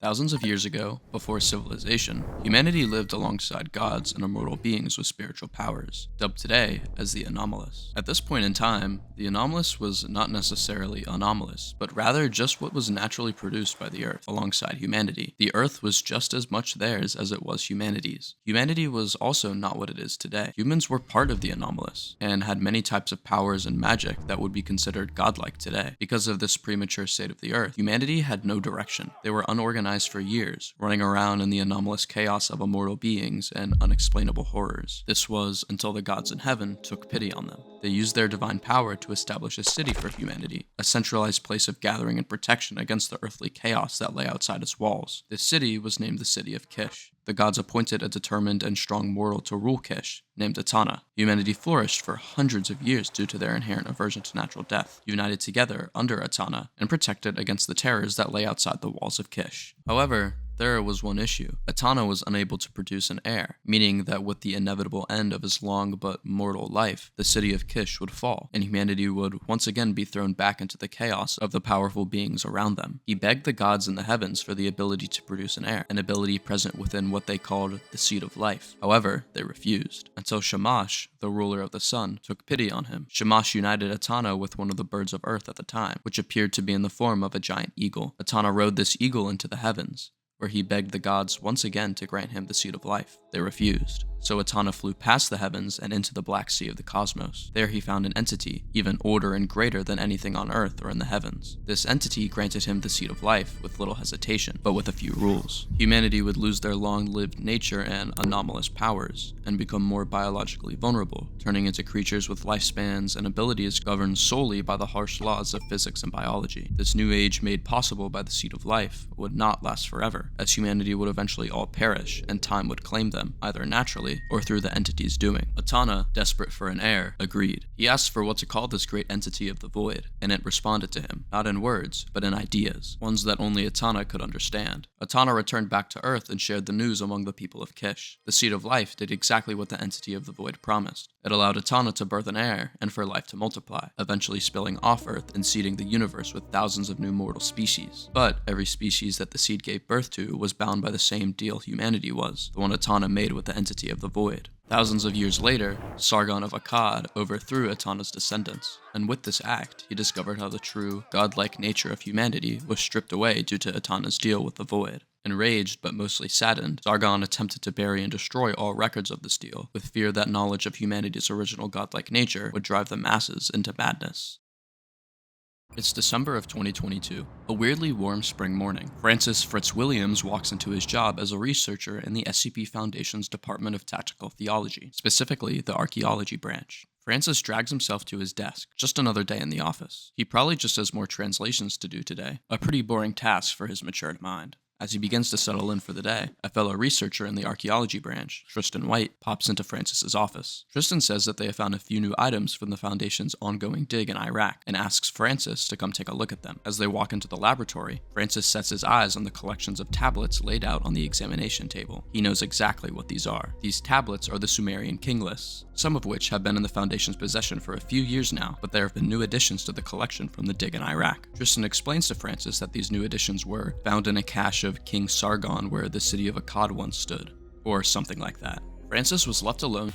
Thousands of years ago, before civilization, humanity lived alongside gods and immortal beings with spiritual powers, dubbed today as the anomalous. At this point in time, the anomalous was not necessarily anomalous, but rather just what was naturally produced by the Earth alongside humanity. The Earth was just as much theirs as it was humanity's. Humanity was also not what it is today. Humans were part of the anomalous, and had many types of powers and magic that would be considered godlike today. Because of this premature state of the Earth, humanity had no direction. They were unorganized for years, running around in the anomalous chaos of immortal beings and unexplainable horrors. This was until the gods in heaven took pity on them. They used their divine power to establish a city for humanity, a centralized place of gathering and protection against the earthly chaos that lay outside its walls. This city was named the City of Kish. The gods appointed a determined and strong mortal to rule Kish, named Atana. Humanity flourished for hundreds of years due to their inherent aversion to natural death, united together under Atana, and protected against the terrors that lay outside the walls of Kish. However, there was one issue. Atana was unable to produce an heir, meaning that with the inevitable end of his long but mortal life, the city of Kish would fall, and humanity would once again be thrown back into the chaos of the powerful beings around them. He begged the gods in the heavens for the ability to produce an heir, an ability present within what they called the Seed of Life. However, they refused, until Shamash, the ruler of the sun, took pity on him. Shamash united Atana with one of the birds of earth at the time, which appeared to be in the form of a giant eagle. Atana rode this eagle into the heavens, where he begged the gods once again to grant him the Seed of Life. They refused, so Atana flew past the heavens and into the black sea of the cosmos. There he found an entity, even older and greater than anything on Earth or in the heavens. This entity granted him the Seed of Life with little hesitation, but with a few rules. Humanity would lose their long-lived nature and anomalous powers, and become more biologically vulnerable, turning into creatures with lifespans and abilities governed solely by the harsh laws of physics and biology. This new age, made possible by the Seed of Life, would not last forever, as humanity would eventually all perish, and time would claim them, either naturally or through the entity's doing. Atana, desperate for an heir, agreed. He asked for what to call this great entity of the void, and it responded to him, not in words, but in ideas, ones that only Atana could understand. Atana returned back to Earth and shared the news among the people of Kish. The Seed of Life did exactly what the entity of the void promised. It allowed Atana to birth an heir, and for life to multiply, eventually spilling off Earth and seeding the universe with thousands of new mortal species. But every species that the seed gave birth to was bound by the same deal humanity was, the one Atana made with the entity of the void. Thousands of years later, Sargon of Akkad overthrew Atana's descendants, and with this act, he discovered how the true, godlike nature of humanity was stripped away due to Atana's deal with the void. Enraged, but mostly saddened, Sargon attempted to bury and destroy all records of this deal, with fear that knowledge of humanity's original godlike nature would drive the masses into madness. It's December of 2022, a weirdly warm spring morning. Francis Fitzwilliams walks into his job as a researcher in the SCP Foundation's Department of Tactical Theology, specifically the Archaeology branch. Francis drags himself to his desk, just another day in the office. He probably just has more translations to do today, a pretty boring task for his matured mind. As he begins to settle in for the day, a fellow researcher in the archaeology branch, Tristan White, pops into Francis's office. Tristan says that they have found a few new items from the Foundation's ongoing dig in Iraq, and asks Francis to come take a look at them. As they walk into the laboratory, Francis sets his eyes on the collections of tablets laid out on the examination table. He knows exactly what these are. These tablets are the Sumerian king lists, some of which have been in the Foundation's possession for a few years now, but there have been new additions to the collection from the dig in Iraq. Tristan explains to Francis that these new additions were found in a cache of King Sargon where the city of Akkad once stood, or something like that. Francis was left alone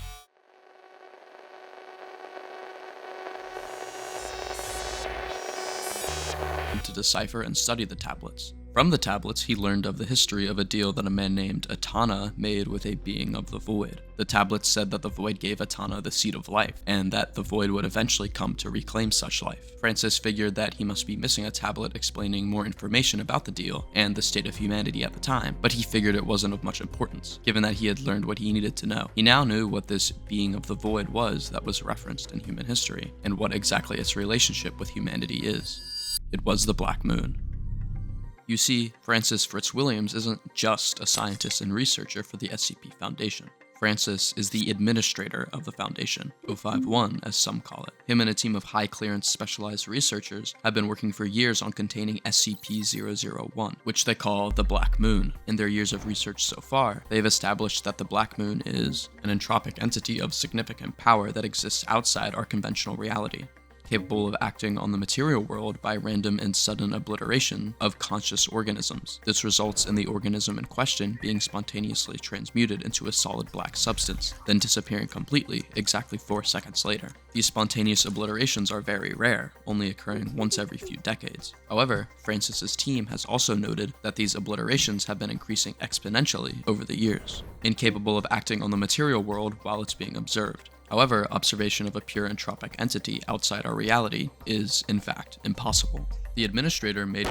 to decipher and study the tablets. From the tablets, he learned of the history of a deal that a man named Atana made with a being of the void. The tablets said that the void gave Atana the Seed of Life, and that the void would eventually come to reclaim such life. Francis figured that he must be missing a tablet explaining more information about the deal and the state of humanity at the time, but he figured it wasn't of much importance, given that he had learned what he needed to know. He now knew what this being of the void was that was referenced in human history, and what exactly its relationship with humanity is. It was the Black Moon. You see, Francis Fitzwilliams isn't just a scientist and researcher for the SCP Foundation. Francis is the administrator of the Foundation, 051 as some call it. Him and a team of high-clearance specialized researchers have been working for years on containing SCP-001, which they call the Black Moon. In their years of research so far, they've established that the Black Moon is an entropic entity of significant power that exists outside our conventional reality. capable of acting on the material world by random and sudden obliteration of conscious organisms. This results in the organism in question being spontaneously transmuted into a solid black substance, then disappearing completely exactly 4 seconds later. These spontaneous obliterations are very rare, only occurring once every few decades. However, Francis's team has also noted that these obliterations have been increasing exponentially over the years, incapable of acting on the material world while it's being observed. However, observation of a pure entropic entity outside our reality is, in fact, impossible. The administrator made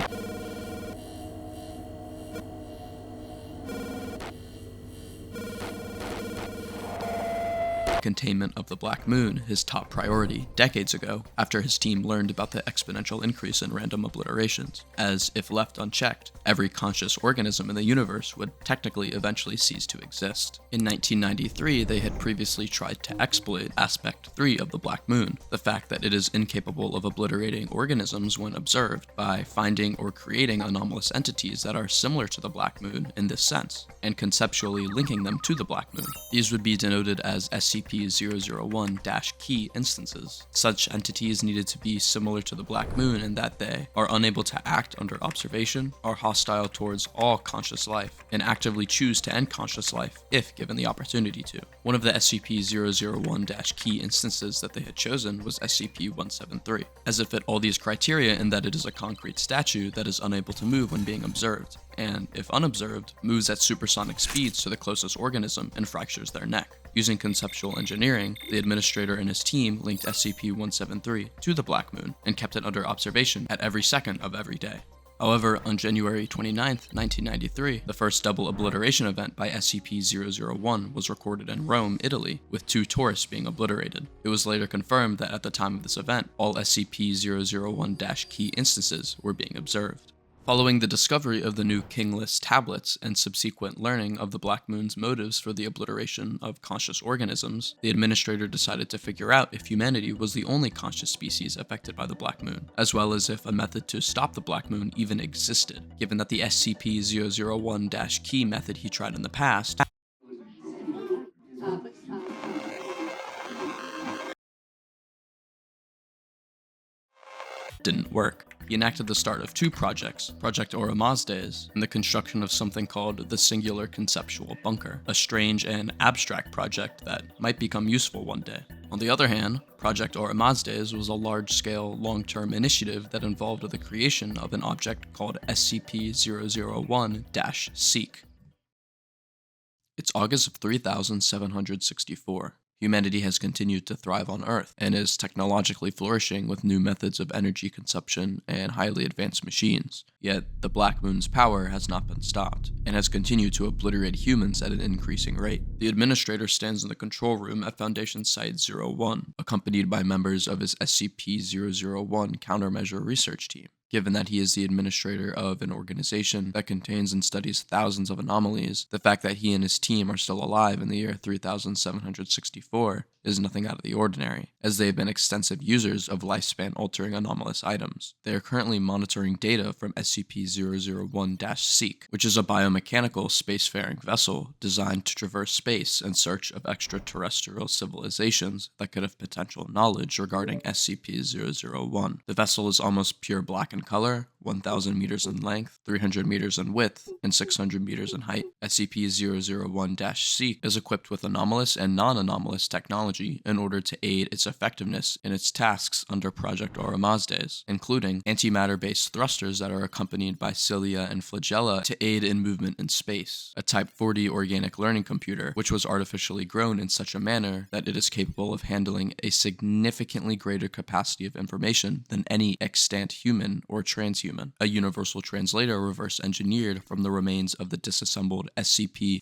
containment of the Black Moon his top priority decades ago after his team learned about the exponential increase in random obliterations, as if left unchecked, every conscious organism in the universe would technically eventually cease to exist. In 1993, they had previously tried to exploit Aspect 3 of the Black Moon, the fact that it is incapable of obliterating organisms when observed, by finding or creating anomalous entities that are similar to the Black Moon in this sense, and conceptually linking them to the Black Moon. These would be denoted as SCP-001-key instances. Such entities needed to be similar to the Black Moon in that they are unable to act under observation, are hostile towards all conscious life, and actively choose to end conscious life if given the opportunity to. One of the SCP-001-key instances that they had chosen was SCP-173, as it fit all these criteria in that it is a concrete statue that is unable to move when being observed, and, if unobserved, moves at supersonic speeds to the closest organism and fractures their neck. Using conceptual engineering, the administrator and his team linked SCP-173 to the Black Moon and kept it under observation at every second of every day. However, on January 29, 1993, the first double obliteration event by SCP-001 was recorded in Rome, Italy, with 2 tourists being obliterated. It was later confirmed that at the time of this event, all SCP-001-key instances were being observed. Following the discovery of the new Kingless tablets and subsequent learning of the Black Moon's motives for the obliteration of conscious organisms, the administrator decided to figure out if humanity was the only conscious species affected by the Black Moon, as well as if a method to stop the Black Moon even existed, given that the SCP-001-key method he tried in the past didn't work. He enacted the start of 2 projects, Project Oromasdes, and the construction of something called the Singular Conceptual Bunker, a strange and abstract project that might become useful one day. On the other hand, Project Oromasdes was a large-scale, long-term initiative that involved the creation of an object called SCP-001-Seek. It's August of 3764. Humanity has continued to thrive on Earth and is technologically flourishing with new methods of energy consumption and highly advanced machines. Yet, the Black Moon's power has not been stopped, and has continued to obliterate humans at an increasing rate. The administrator stands in the control room at Foundation Site-01, accompanied by members of his SCP-001 countermeasure research team. Given that he is the administrator of an organization that contains and studies thousands of anomalies, the fact that he and his team are still alive in the year 3764 is nothing out of the ordinary, as they have been extensive users of lifespan-altering anomalous items. They are currently monitoring data from SCP-001-Seek, which is a biomechanical spacefaring vessel designed to traverse space in search of extraterrestrial civilizations that could have potential knowledge regarding SCP-001. The vessel is almost pure black in color, 1,000 meters in length, 300 meters in width, and 600 meters in height. SCP-001-Seek is equipped with anomalous and non-anomalous technology in order to aid its effectiveness in its tasks under Project Oromasdes, including antimatter-based thrusters that are accompanied by cilia and flagella to aid in movement in space, a Type 40 organic learning computer, which was artificially grown in such a manner that it is capable of handling a significantly greater capacity of information than any extant human or transhuman, a universal translator reverse-engineered from the remains of the disassembled SCP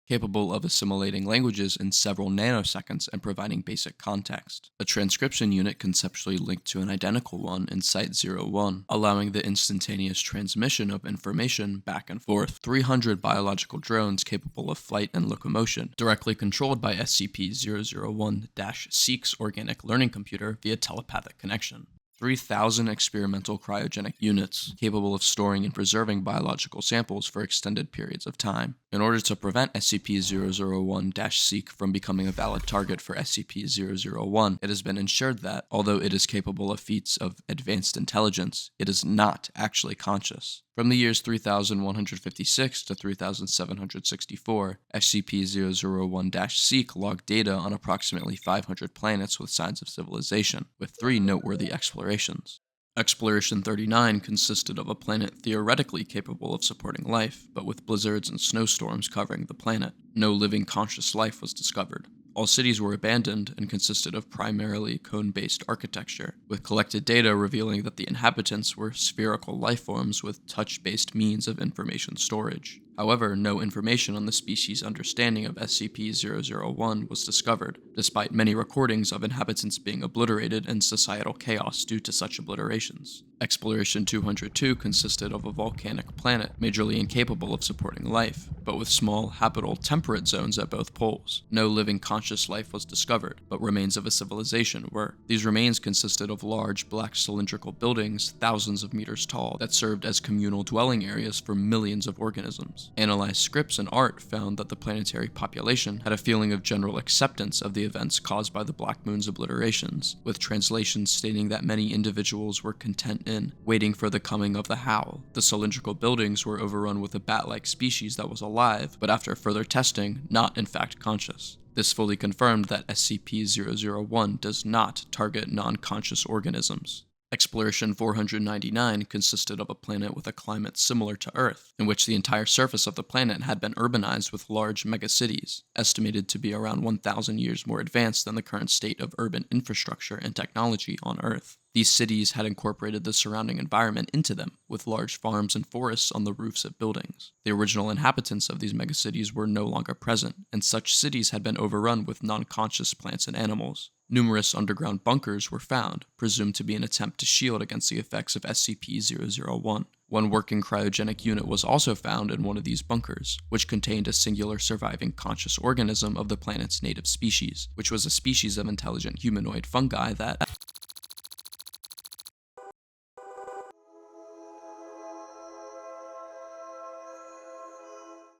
capable of assimilating languages in several nanoseconds and providing basic context. A transcription unit conceptually linked to an identical one in Site-01, allowing the instantaneous transmission of information back and forth. 300 biological drones capable of flight and locomotion, directly controlled by SCP-001-Seek's organic learning computer via telepathic connection. 3,000 experimental cryogenic units capable of storing and preserving biological samples for extended periods of time. In order to prevent SCP-001-Seek from becoming a valid target for SCP-001, it has been ensured that, although it is capable of feats of advanced intelligence, it is not actually conscious. From the years 3156 to 3764, SCP-001-Seek logged data on approximately 500 planets with signs of civilization, with 3 noteworthy explorations. Exploration 39 consisted of a planet theoretically capable of supporting life, but with blizzards and snowstorms covering the planet. No living conscious life was discovered. All cities were abandoned and consisted of primarily cone-based architecture, with collected data revealing that the inhabitants were spherical lifeforms with touch-based means of information storage. However, no information on the species' understanding of SCP-001 was discovered, despite many recordings of inhabitants being obliterated in societal chaos due to such obliterations. Exploration 202 consisted of a volcanic planet, majorly incapable of supporting life, but with small, habitable temperate zones at both poles. No living conscious life was discovered, but remains of a civilization were. These remains consisted of large, black cylindrical buildings, thousands of meters tall, that served as communal dwelling areas for millions of organisms. Analyzed scripts and art found that the planetary population had a feeling of general acceptance of the events caused by the Black Moon's obliterations, with translations stating that many individuals were content in waiting for the coming of the Howl. The cylindrical buildings were overrun with a bat-like species that was alive, but after further testing, not in fact conscious. This fully confirmed that SCP-001 does not target non-conscious organisms. Exploration 499 consisted of a planet with a climate similar to Earth, in which the entire surface of the planet had been urbanized with large megacities, estimated to be around 1,000 years more advanced than the current state of urban infrastructure and technology on Earth. These cities had incorporated the surrounding environment into them, with large farms and forests on the roofs of buildings. The original inhabitants of these megacities were no longer present, and such cities had been overrun with non-conscious plants and animals. Numerous underground bunkers were found, presumed to be an attempt to shield against the effects of SCP-001. One working cryogenic unit was also found in one of these bunkers, which contained a singular surviving conscious organism of the planet's native species, which was a species of intelligent humanoid fungi that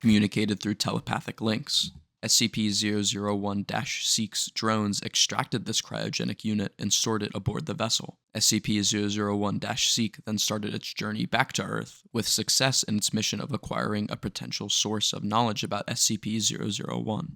communicated through telepathic links. SCP-001-Seek's drones extracted this cryogenic unit and stored it aboard the vessel. SCP-001-Seek then started its journey back to Earth, with success in its mission of acquiring a potential source of knowledge about SCP-001.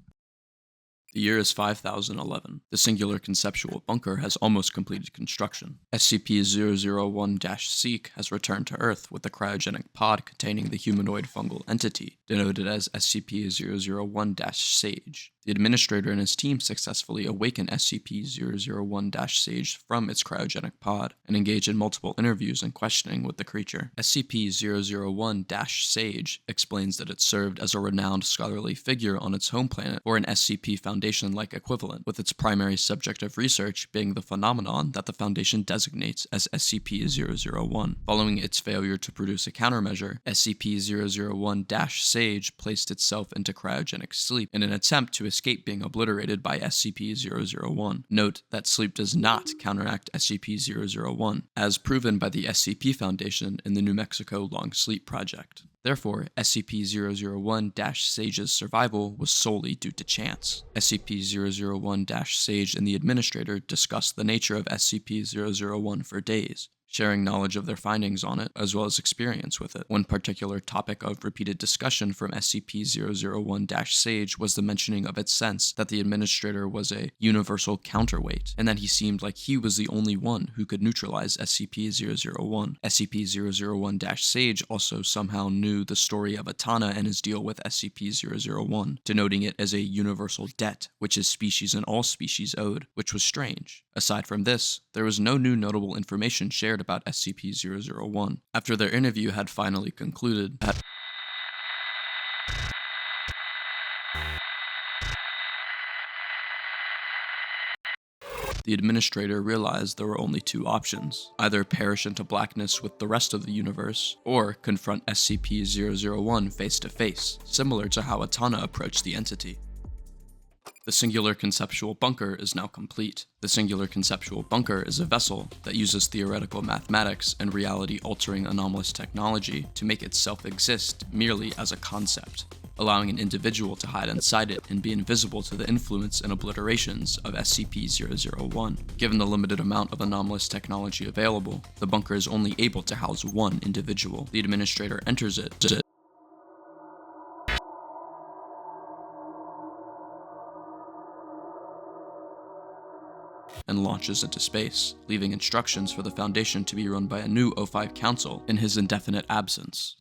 The year is 5011. The singular conceptual bunker has almost completed construction. SCP-001-Seek has returned to Earth with the cryogenic pod containing the humanoid fungal entity, denoted as SCP-001-Sage. The administrator and his team successfully awaken SCP-001-Sage from its cryogenic pod and engage in multiple interviews and questioning with the creature. SCP-001-Sage explains that it served as a renowned scholarly figure on its home planet or an SCP Foundation-like equivalent, with its primary subject of research being the phenomenon that the Foundation designates as SCP-001. Following its failure to produce a countermeasure, SCP-001-Sage placed itself into cryogenic sleep in an attempt to escape being obliterated by SCP-001. Note that sleep does not counteract SCP-001, as proven by the SCP Foundation in the New Mexico Long Sleep Project. Therefore, SCP-001-Sage's survival was solely due to chance. SCP-001-Sage and the administrator discussed the nature of SCP-001 for days, sharing knowledge of their findings on it, as well as experience with it. One particular topic of repeated discussion from SCP-001-Sage was the mentioning of its sense that the administrator was a universal counterweight, and that he seemed like he was the only one who could neutralize SCP-001. SCP-001-Sage also somehow knew the story of Atana and his deal with SCP-001, denoting it as a universal debt, which his species and all species owed, which was strange. Aside from this, there was no new notable information shared about SCP-001. After their interview had finally concluded, the administrator realized there were only two options: either perish into blackness with the rest of the universe, or confront SCP-001 face to face, similar to how Atana approached the entity. The singular conceptual bunker is now complete. The singular conceptual bunker is a vessel that uses theoretical mathematics and reality-altering anomalous technology to make itself exist merely as a concept, allowing an individual to hide inside it and be invisible to the influence and obliterations of SCP-001. Given the limited amount of anomalous technology available, the bunker is only able to house one individual. The administrator enters it and launches into space, leaving instructions for the Foundation to be run by a new O5 Council in his indefinite absence.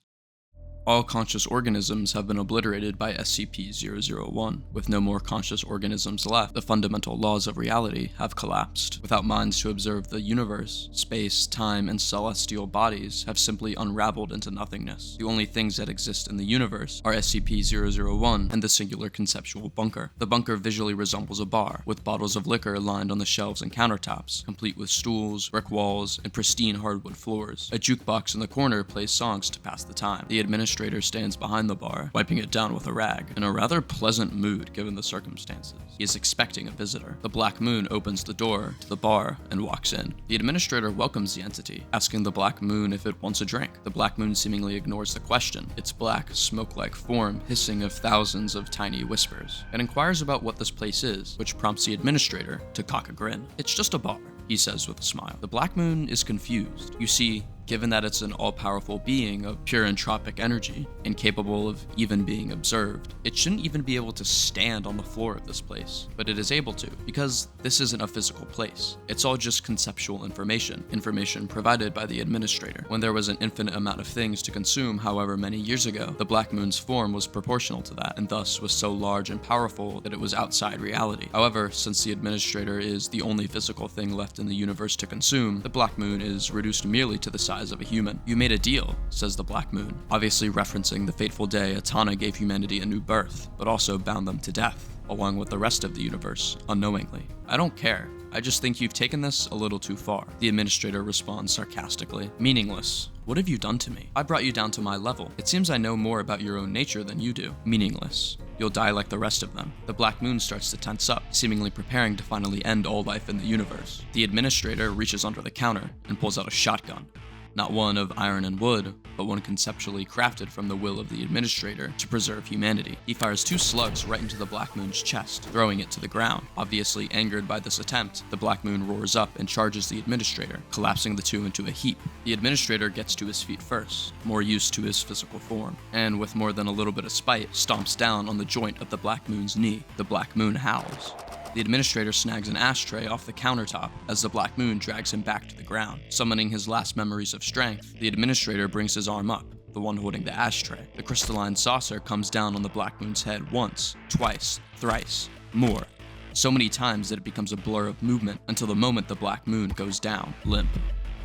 All conscious organisms have been obliterated by SCP-001. With no more conscious organisms left, the fundamental laws of reality have collapsed. Without minds to observe the universe, space, time, and celestial bodies have simply unraveled into nothingness. The only things that exist in the universe are SCP-001 and the singular conceptual bunker. The bunker visually resembles a bar, with bottles of liquor lined on the shelves and countertops, complete with stools, brick walls, and pristine hardwood floors. A jukebox in the corner plays songs to pass the time. The administrator stands behind the bar, wiping it down with a rag, in a rather pleasant mood given the circumstances. He is expecting a visitor. The Black Moon opens the door to the bar and walks in. The administrator welcomes the entity, asking the Black Moon if it wants a drink. The Black Moon seemingly ignores the question, its black, smoke-like form hissing of thousands of tiny whispers, and inquires about what this place is, which prompts the administrator to cock a grin. "It's just a bar," he says with a smile. The Black Moon is confused. You see, given that it's an all-powerful being of pure entropic energy, incapable of even being observed, it shouldn't even be able to stand on the floor of this place, but it is able to, because this isn't a physical place. It's all just conceptual information provided by the administrator. When there was an infinite amount of things to consume however many years ago, the Black Moon's form was proportional to that, and thus was so large and powerful that it was outside reality. However, since the administrator is the only physical thing left in the universe to consume, the Black Moon is reduced merely to the size of a human. "You made a deal," says the Black Moon, obviously referencing the fateful day Atana gave humanity a new birth, but also bound them to death, along with the rest of the universe, unknowingly. "I don't care. I just think you've taken this a little too far." The administrator responds sarcastically, "Meaningless. What have you done to me? I brought you down to my level. It seems I know more about your own nature than you do. Meaningless. You'll die like the rest of them." The Black Moon starts to tense up, seemingly preparing to finally end all life in the universe. The administrator reaches under the counter and pulls out a shotgun. Not one of iron and wood, but one conceptually crafted from the will of the administrator to preserve humanity. He fires 2 slugs right into the Black Moon's chest, throwing it to the ground. Obviously angered by this attempt, the Black Moon roars up and charges the administrator, collapsing the two into a heap. The administrator gets to his feet first, more used to his physical form, and with more than a little bit of spite, stomps down on the joint of the Black Moon's knee. The Black Moon howls. The administrator snags an ashtray off the countertop as the Black Moon drags him back to the ground. Summoning his last memories of strength, the administrator brings his arm up, the one holding the ashtray. The crystalline saucer comes down on the Black Moon's head once, twice, thrice, more. So many times that it becomes a blur of movement until the moment the Black Moon goes down, limp.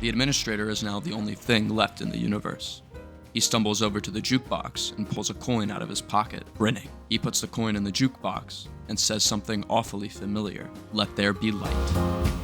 The administrator is now the only thing left in the universe. He stumbles over to the jukebox and pulls a coin out of his pocket, grinning. He puts the coin in the jukebox and says something awfully familiar. "Let there be light."